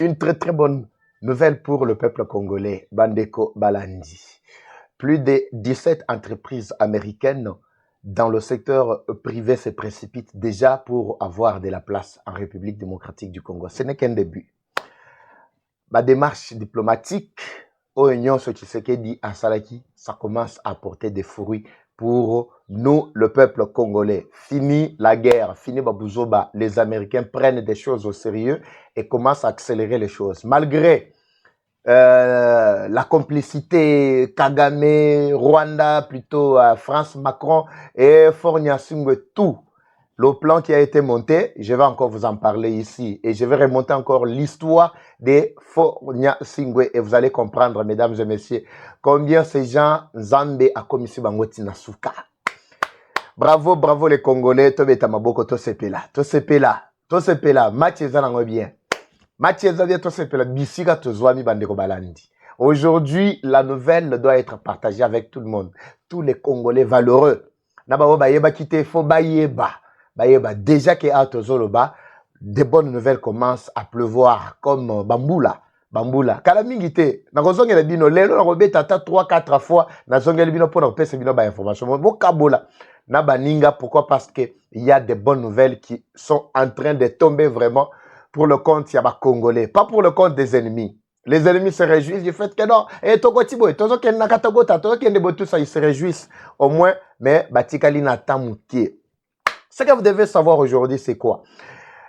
Une très très bonne nouvelle pour le peuple congolais, Bandeko Balandi. Plus de 17 entreprises américaines dans le secteur privé se précipitent déjà pour avoir de la place en République démocratique du Congo. Ce n'est qu'un début. Ma démarche diplomatique au Union Tshisekedi à Salaki, ça commence à porter des fruits pour nous, le peuple congolais. Fini la guerre, fini Babouzoba, les Américains prennent des choses au sérieux et commencent à accélérer les choses. Malgré la complicité Kagame, Rwanda, plutôt France, Macron et Fornia Singwe, tout. Le plan qui a été monté, je vais encore vous en parler ici et je vais remonter encore l'histoire des Fornia Singwe et vous allez comprendre, mesdames et messieurs, combien ces gens Zambé a commis sur Bangoti Nasuka. Bravo, bravo les Congolais, Tobeta Maboko, Tosepela, Tosepela, Tosepela, match bien. Aujourd'hui, la nouvelle doit être partagée avec tout le monde. Tous les Congolais valeureux. Déjà que Atozoloba, des bonnes nouvelles commencent à pleuvoir comme Bamboula. Bamboula. Kalamingite, nakozongela bino lelo nakobeta tata 3-4 fois nazongela bino pour napesa bino ba information. Bokabola na baninga, pourquoi? Parce que il y a des bonnes nouvelles qui sont en train de tomber vraiment pour le compte Yaba Congolais, pas pour le compte des ennemis. Les ennemis se réjouissent du fait que non, et Togotibo, et Tozo Ken Nakatagota, Tozo Ken Debotou, ça, ils se réjouissent au moins, mais Batikali Natamouki. Ce que vous devez savoir aujourd'hui, c'est quoi?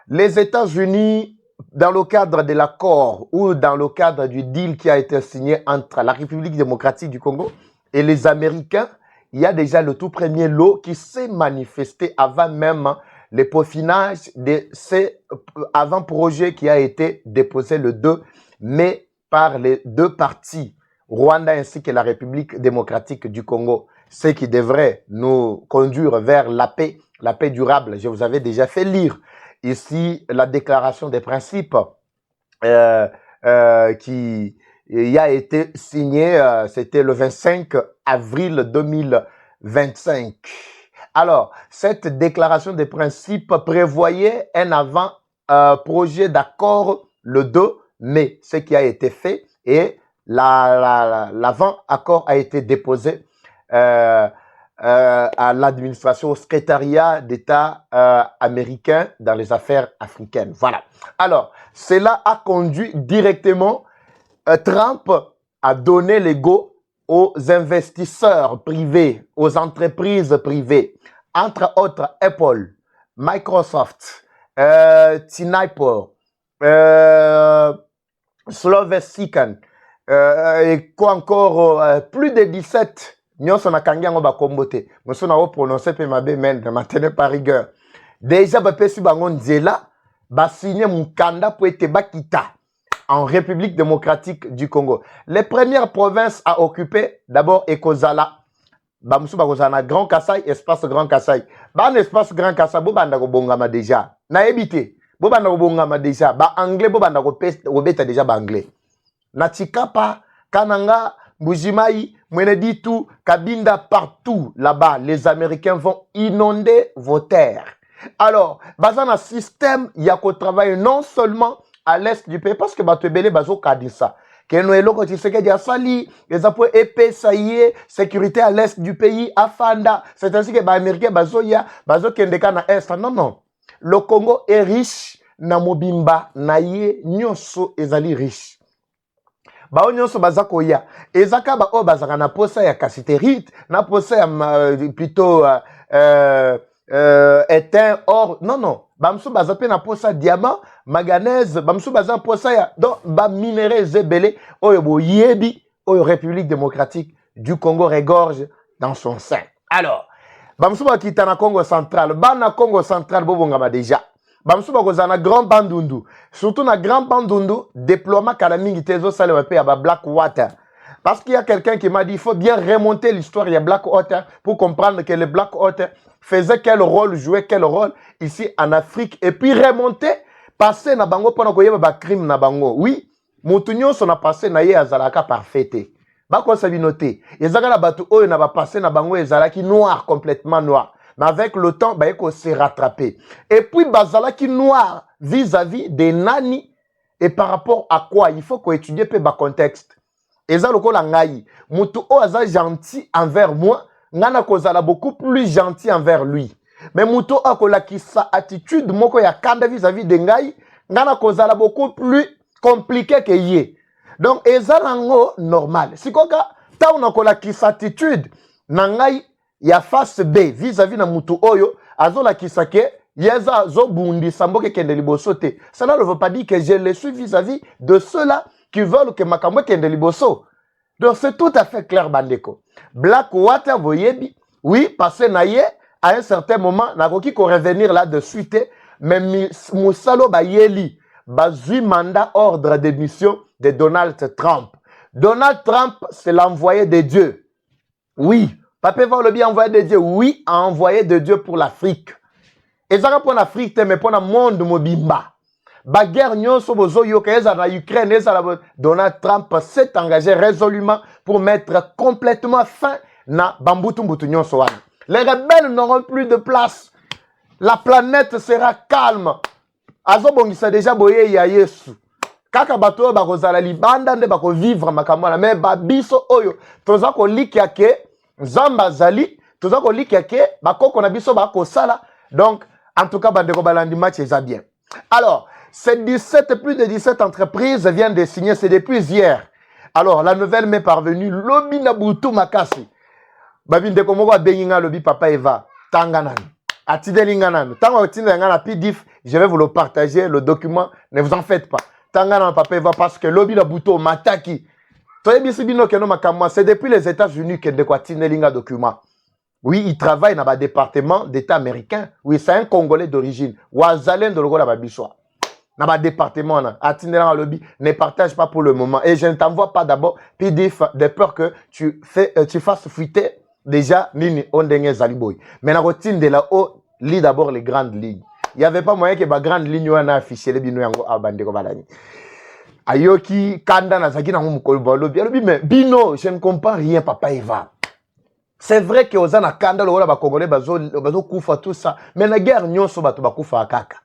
Les États-Unis, dans le cadre de l'accord ou dans le cadre du deal qui a été signé entre la République démocratique du Congo et les Américains, il y a déjà le tout premier lot qui s'est manifesté avant même le peaufinage de ces avant-projets qui a été déposé le 2 mai par les deux partis, Rwanda ainsi que la République démocratique du Congo, ce qui devrait nous conduire vers la paix durable. Je vous avais déjà fait lire ici la déclaration des principes qui a été signée, c'était le 25 avril 2025. Alors, cette déclaration des principes prévoyait un avant-projet d'accord le 2 mai, ce qui a été fait, et l'avant-accord a été déposé à l'administration, au secrétariat d'État américain dans les affaires africaines. Voilà. Alors, cela a conduit directement Trump à donner les go aux investisseurs privés, aux entreprises privées, entre autres Apple, Microsoft, Tinaipo, Slovesican, et quoi encore, plus de 17. Nyonso na kangiango ba kombote. Moso na prononcer pe mabe men de maintenir par rigueur. Déjà ba pesi bango nzela ba signer mukanda pour être bakita en République démocratique du Congo. Les premières provinces à occuper, d'abord Ekozala, Bamsou Bakozana, Grand Kassai, espace Grand Kassai. Ban espace Grand Kassai, bo banda ko bongama déjà. Na ebité, bo banda ko bongama déjà. Ba anglais, bo banda ko beta déjà ba anglais. Na Tchikapa, Kananga, Mbujimayi, Mweneditu, Kabinda, partout là-bas, les Américains vont inonder vos terres. Alors, dans un système, il y a qu'au travail non seulement à l'est du pays, parce que Batebele Bazo Kadissa, que nous eloko Tshisekedi a sali, les appuis épais, ça y est, sécurité à l'est du pays, à Fanda. C'est ainsi que les Américains Bazo ya, Bazo Kendeka na est. Non, non. Le Congo est riche, na mobimba, na ye, nyoso ezali riche. Bao nyonso bazako ya. Ezaka ba o bazaka na posa ya kasiterite, na posa ya plutôt éteint, or, non, non. Bamsou bazape na posa diamant, manganèse, bamsou bazan posa ya, donc, ba minerais zébélé, oyo bo yebi, oyo République démocratique du Congo regorge dans son sein. Alors, bamsou ba kita na Congo central, ba na Congo central, bobongama déjà. Bamsou ba kozana Grand Bandundu, surtout na Grand Bandundu, déploiement kalamingi tezo sale wape ya ba Blackwater. Parce qu'il y a quelqu'un qui m'a dit, il faut bien remonter l'histoire, il y a Blackwater, pour comprendre que le Blackwater faisait quel rôle, jouait quel rôle ici en Afrique, et puis remonter, passer na bango pendant qu'il y a crime na bango. Oui, Moutounion son a passé na ye azalaka parfaité. Bako sabi noté. Ezaka na batu oyo na ba passé na bango ezalaki noir, complètement noir. Mais avec le temps, bah, il s'est rattrapé. Et puis, bazalaki noir vis-à-vis des nani et par rapport à quoi? Il faut qu'on étudie peu bas contexte. Et ça, le col ngai. Mutu o aza gentil envers moi, ngana kozala beaucoup plus gentil envers lui. Mais mutu a kolaki sa attitude moko ya kanda vis-à-vis de ngai, ngana kozala beaucoup plus compliqué que yé. Donc, ezalango normal. Si koka, ta on a kolaki sa attitude, nangai ya face B vis-à-vis na mutu oyo, azo la kisake, yeza zo bundi samboke kende liboso te. Cela ne veut pas dire que je le suis vis-à-vis de ceux-là qui veulent que makambo kende liboso. Donc c'est tout à fait clair bandeko. Black Water voyebi, oui, parce que naye à un certain moment nakoki ko revenir là de suite, mais musalo ba yeli bazui mandat ordre de mission de Donald Trump. Donald Trump c'est l'envoyé de Dieu. Oui, papa va le bien envoyé de Dieu. Oui, envoyé de Dieu pour l'Afrique. Et ça pour l'Afrique mais pour le monde mobimba. Baguerre nyonso bozo yoka na Ukraine Donald Trump s'est engagé résolument pour mettre complètement fin na bambutu mbutu nyonso wana. Les rebelles n'auront plus de place. La planète sera calme. Azo bongisa déjà boye ya Yesu. Kaka bato bakozala libanda nde bako vivre makamala mais babiso oyo toza ko likia ke Zamba zali toza ko likia ke bakoko na biso bako sala. Donc en tout cas bandeko balandi match eza bien. Alors plus de 17 entreprises viennent de signer, c'est depuis hier. Alors, la nouvelle m'est parvenue, Lobi Nabutu Makasi. Babinde Komoko Benginga Lobi Papa Eva, Tanganan. Atidelinganan. Tango Tinangana PDF, je vais vous le partager, le document, ne vous en faites pas. Tanganan Papa Eva, parce que Lobi Nabutu Mataki. C'est depuis les États-Unis que de quoi Tinelinga document. Oui, il travaille dans le département d'État américain. Oui, c'est un Congolais d'origine. Ouazalen de Logo la Babissoa. Dans le département, lobby, ne partage pas pour le moment. Et je ne t'envoie pas d'abord PDF de peur que tu fasses fuiter déjà Nini Ondenge Zaliboy. Mais la routine de là-haut, lis d'abord les grandes lignes. Il n'y avait pas moyen que les grandes lignes soient affichées. Les bino yango abandé comme balani. Ayoki kanda na zaki na mukolo lobby. Mais bino, je ne comprends rien, papa Eva. C'est vrai que aux ana kanda lo ba congolais bazo kufa tout ça. Mais la guerre nyonso bato bakufa akaka.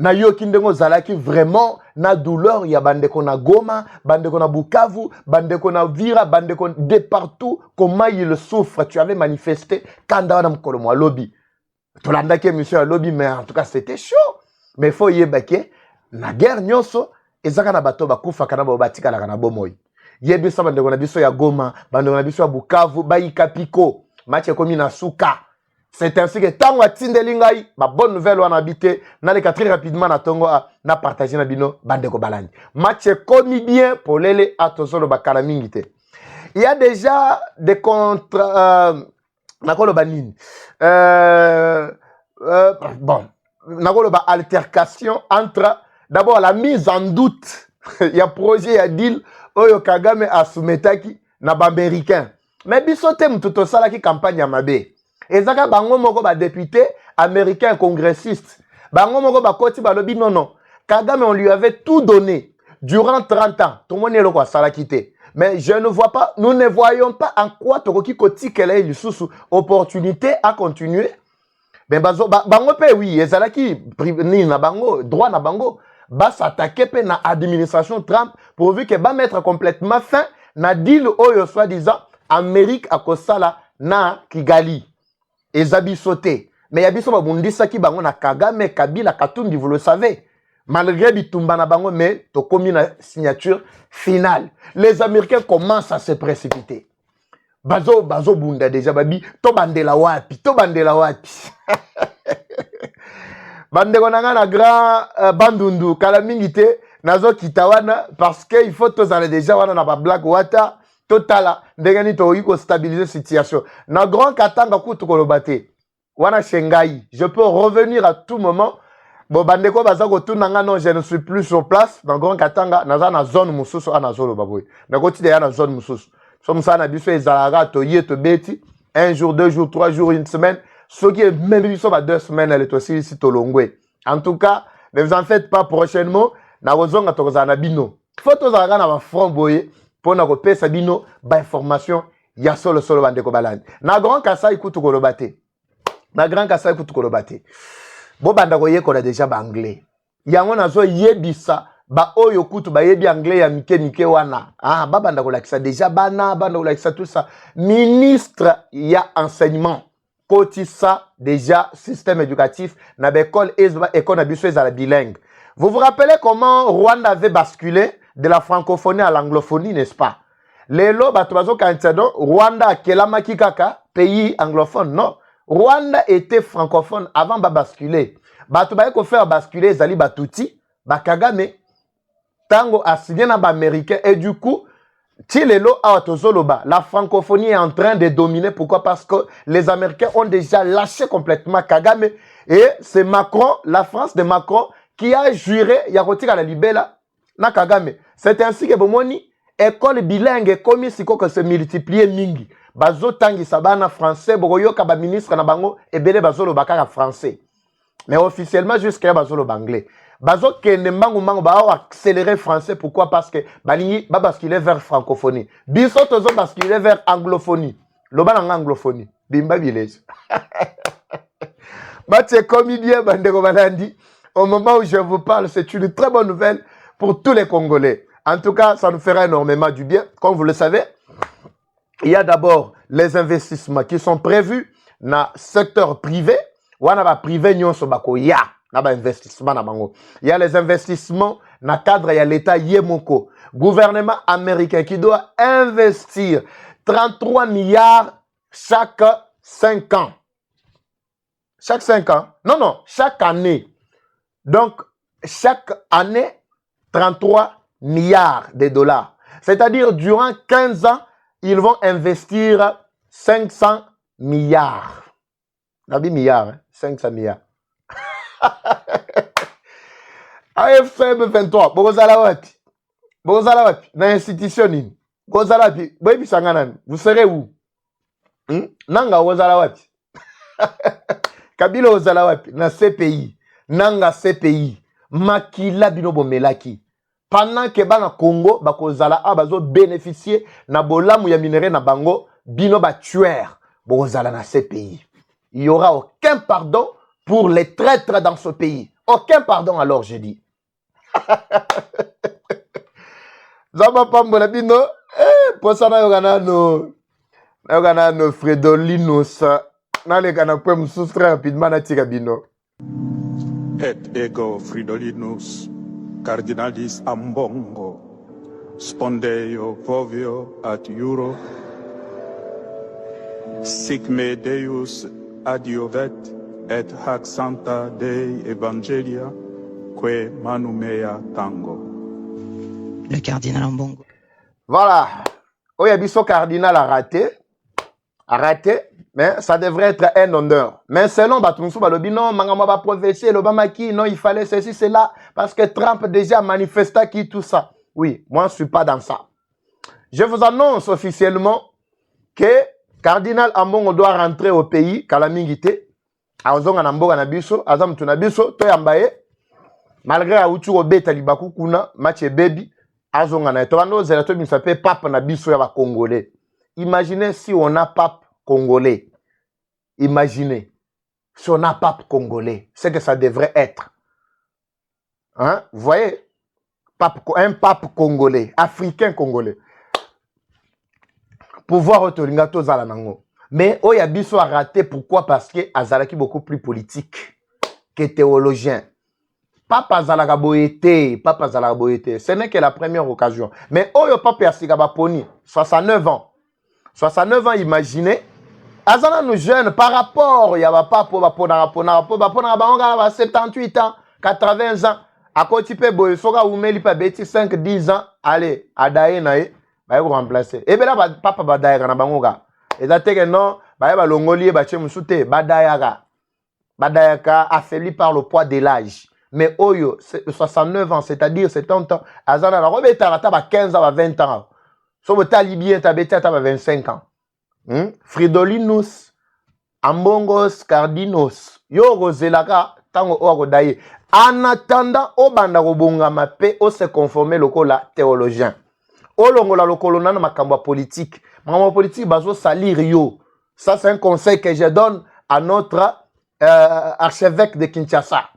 Na yoki ndengo zalaki vraiment na douleur ya bandeko na Goma, bandeko na Bukavu, bandeko na Vira, bandeko de partout. Comment il souffre? Tu avais manifesté kanda na mukolo mwa lobby. Tu l'as dit monsieur lobby, mais en tout cas c'était chaud. Mais faut yebake na guerre nyonso ezaka na bato bakufa kana batika na kana bomoyi. Yebisa bandeko na biso ya Goma, bandeko na biso ya Bukavu, bayika piko, match komi na suka. C'est ainsi que tant que Tindelingai, ma bonne nouvelle on habité, n'allez très rapidement na tongo na partager na bino bandeko balani. Match commis bien pour l'élé attention le bakala mingite. Il y a déjà des contrats nakolo banine. Bon, nakolo ba altercation entre d'abord la mise en doute. Il y a projet, il y a deal oyo Kagame asumetaki na baméricain. Mais biso tem tout ça qui campagne à mabe. Et ça, bango moko ba député américain congressiste. Bango moko ba koti ba lobi non. Kagame, on lui avait tout donné durant 30 ans. Tout le monde est là quoi, ça l'a quitté. Mais je ne vois pas, nous ne voyons pas en quoi Tokoki Koti qu'elle a eu opportunité à continuer. Mais bango pe oui, et ça là qui ni na bango, droit na bango, ba s'attaquer pe na administration Trump pourvu que ba mettre complètement fin na deal oyo soi-disant Amérique à Kosala na Kigali. Ezabi sauté. Mais yabiso babundisa ki bango na Kagame, Kabila, Katumbi, vous le savez. Malgré bitumba na bango, mais to komi na signature finale. Les Américains commencent à se précipiter. Bazo bunda déjà babi, to bandela wapi. Bandeko nanga na grand bandundu, kala mingite, nazo kitawana, parce que il faut tous aller déjà wana na ba Black Water. Totala, ndengani to yiko stabiliser situation. Na grand katanga kutu kolobate. Wana Shanghai, je peux revenir à tout moment. Bon bandeko bazako tout nanga non, je ne suis plus sur place. Dans grand katanga, naza na zone mususu ana zolo baboy. Na koti de na zone mususu. Somme ça na biso ezalaga to yeto beti. Un jour, 2 jours, 3 jours, une semaine. Ce qui est même biso ba 2 semaines, elle est aussi ici tolongwe. En tout cas, ne vous en faites pas prochainement. Na rozonga to na bino. Photos zalaga na ba front boye. Pour na kopé sabino ba information ya solo bandeko balani na grand kasa ikutu kolobate bo banda ko yeko na déjà ba anglais yango nazo yebisa ba oyo kutu ba yebi anglais ya mike wana ah babanda kolakisa déjà bana banda kolakisa tout ça ministre ya enseignement kotisa déjà système éducatif na l'école école na biso ezala bilingue. Vous vous rappelez comment Rwanda avait basculé de la francophonie à l'anglophonie, n'est-ce pas? Lelo bato bazo kantiado Rwanda kelamaki kaka pays anglophone. Non, Rwanda était francophone avant ba basculer. Bato ba ko faire basculer zali batuti ba Kagame tango assigné na ba américain et du coup Tilelo Awatozoloba, la francophonie est en train de dominer. Pourquoi? Parce que les Américains ont déjà lâché complètement Kagame. Et c'est Macron, la France de Macron, qui a juré, Yakotika la Libela, na Kagame. C'est ainsi que Bomoni, école bilingue, comme si que se multiplier mingi. Bazo tangi sabana français, Boroyo kaba ministre na bango, et bele bazolo bakara français. Mais officiellement, jusqu'à bazolo anglais. Bazo kende mbangu mbangu ba accélérer français. Pourquoi? Parce que balingi ba basculer vers francophonie. Biso tozo basculer vers anglophonie. Loba na anglophonie. Bimba village. Mathieu comédien bandeko banandi. Au moment où je vous parle, c'est une très bonne nouvelle pour tous les Congolais. En tout cas, ça nous fera énormément du bien. Comme vous le savez, il y a d'abord les investissements qui sont prévus dans le secteur privé. Ou on a privé nyonso bako ya. Il y a les investissements dans le cadre de l'État Yemoko. Gouvernement américain qui doit investir 33 milliards chaque 5 ans. Chaque 5 ans? Non, non, chaque année. Donc, chaque année, 33 milliards de dollars. C'est-à-dire, durant 15 ans, ils vont investir 500 milliards. On dit milliards, hein? 500 milliards. AFM 23, Bogozala wapi? Bogozala wapi? Na institution nini? Bogozala wapi? Boyebi sanganani? Vous serez où? Nanga Bogozala wapi? Kabila Bogozala wapi? Na CPI. Nanga CPI. Makila bino bomelaki. Pendant que bana Congo, bakozala bazo bénéficier na bolamu ya minéraux na bango, bino ba tueur. Bogozala na CPI. Il n'y aura aucun pardon pour les traîtres dans ce pays. Aucun pardon alors, je dis. Zama pambola bino, posa na yogana no Fredolinos, na le kana kwe msustra rapidement na tika bino. Et ego Fridolinus, cardinalis ambongo, spondeo vovio at euro, sic me Deus adiovet, et hac santa Dei evangelia, que manumea tango. Le cardinal Ambongo. Voilà. Oyabiso cardinal a raté, mais ça devrait être un honneur. Mais selon Batunsu Balobi, non, Mangama va prophétie, l'Obamaki, non, il fallait ceci, cela, parce que Trump déjà manifesta qui tout ça. Oui, moi je ne suis pas dans ça. Je vous annonce officiellement que cardinal Ambongo doit rentrer au pays, Kalamingite, Azonga Namboga Nabiso, Azam Tunabiso, Toyambaye, malgré Aoutu Obeta Libaku Kuna, Matche Baby, Azonga na Tobano, Zelato Binsape, Pape Nabiso Yaba Congolais. Imaginez si on a pape congolais. Imaginez si on a pape congolais. C'est que ça devrait être. Hein? Vous voyez? Un pape congolais, africain congolais. Pouvoir autoringato zalanango. Mais Oyabiso a raté. Pourquoi? Parce que Azalaki beaucoup plus politique que théologien. Papa Zalaga Boyete, Papa Zalaga Boyete. Ce n'est que la première occasion. Mais Oyo Papa Yasigaba Poni, 69 ans. 69 ans, imaginez. Azana nous jeunes par rapport, il y a pas pour 78 ans, 80 ans. À côté de Boy, Soga ou Meli Pabeti, 5, 10 ans, allez, à Daenae, bah, vous remplacer. Et bien là, papa Badayaga na Bangoga. Et ça, que non, bah, Longoli, bah, Chemusute, Badayaga. Badayaga, affaibli par le poids de l'âge. Mais Oyo, 69 ans, c'est-à-dire 70 ans. Azana, la robe est à 15 ans, à 20 ans. Sauf que tu as libyen, tu as 25 ans. Fridolinus, Ambongos, Cardinos, Yo Roselaka, Tango Oagodaye. En attendant, au banda robonga mape, au se conformer le la théologien. Au longola le colonel makamba politique. Makamba politique, bazo salir yo. Ça, c'est un conseil que je donne à notre archevêque de Kinshasa.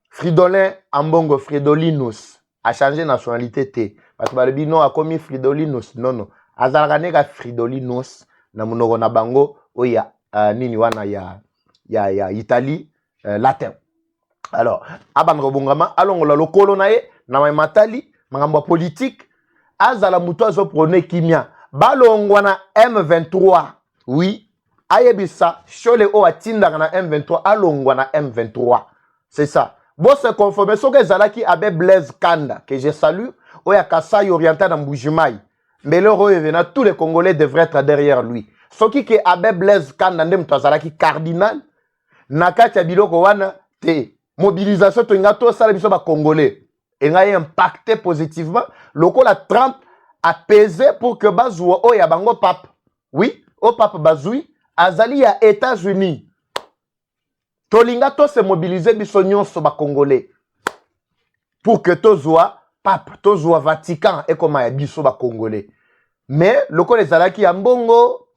Fridolin Ambongo, Fridolinus. a changé nationalité te bato balobi non akomi Fridolinos non azalaka neka Fridolinos na monoko na bango oya nini wana ya Italie latin. Alors abandro bongama alongola lokolo na ye na matali makambo politique azala muto azo prone kimia balongwa na M23 oui ayebisa shole o atindaka na M23 alongwa na M23 c'est ça. Bon, se conformer ce que Zalaki avait Blaise Kanda, que je salue, oya Kassai orienté dans Mbujimaï. Mais le revenu, tous les Congolais devraient être derrière lui. Ce qui est Abbé Blaise Kanda, ndem Zalaki cardinal, nakati biloko wana te mobilisation to ngato sala biso ba Congolais. Et nga impacté positivement, loko la 30 apaisé pour que bazwa oya bango pape. Oui, au pape bazui azali ya États-Unis. Tolinga to se mobiliser biso nyonso ba Congolais pour que tozwa pape tozwa Vatican et comme ya biso ba Congolais. Mais loko les alaki ya mbongo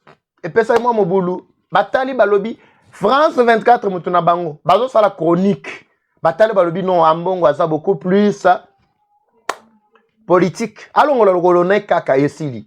et pesa moi mobulu batali balobi France 24 mutuna bango bazo sala chronique batali balobi non ambongo aza beaucoup plus politique alongola lokolo na kaka esili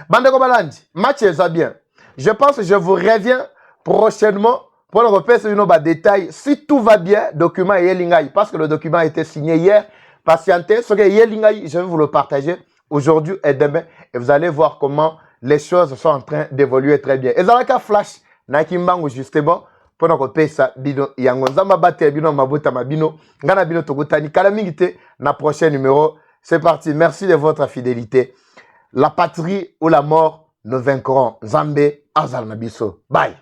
bande ko balandi match est bien. Je pense que je vous reviens prochainement pour le repère sur nos détails. Si tout va bien, document Yelingaï, parce que le document a été signé hier, patientez, ce que Yelingaï, je vais vous le partager aujourd'hui et demain, et vous allez voir comment les choses sont en train d'évoluer très bien. Et ça va flash, Nakimbango justement, pour nous repère ça, bino, yangonzama bate, bino, mabuta, mabino, ngana bino togutani, kalamingite, na prochain numéro. C'est parti, merci de votre fidélité. La patrie ou la mort, nous vaincrons. Zambé, Azal Nabiso. Bye.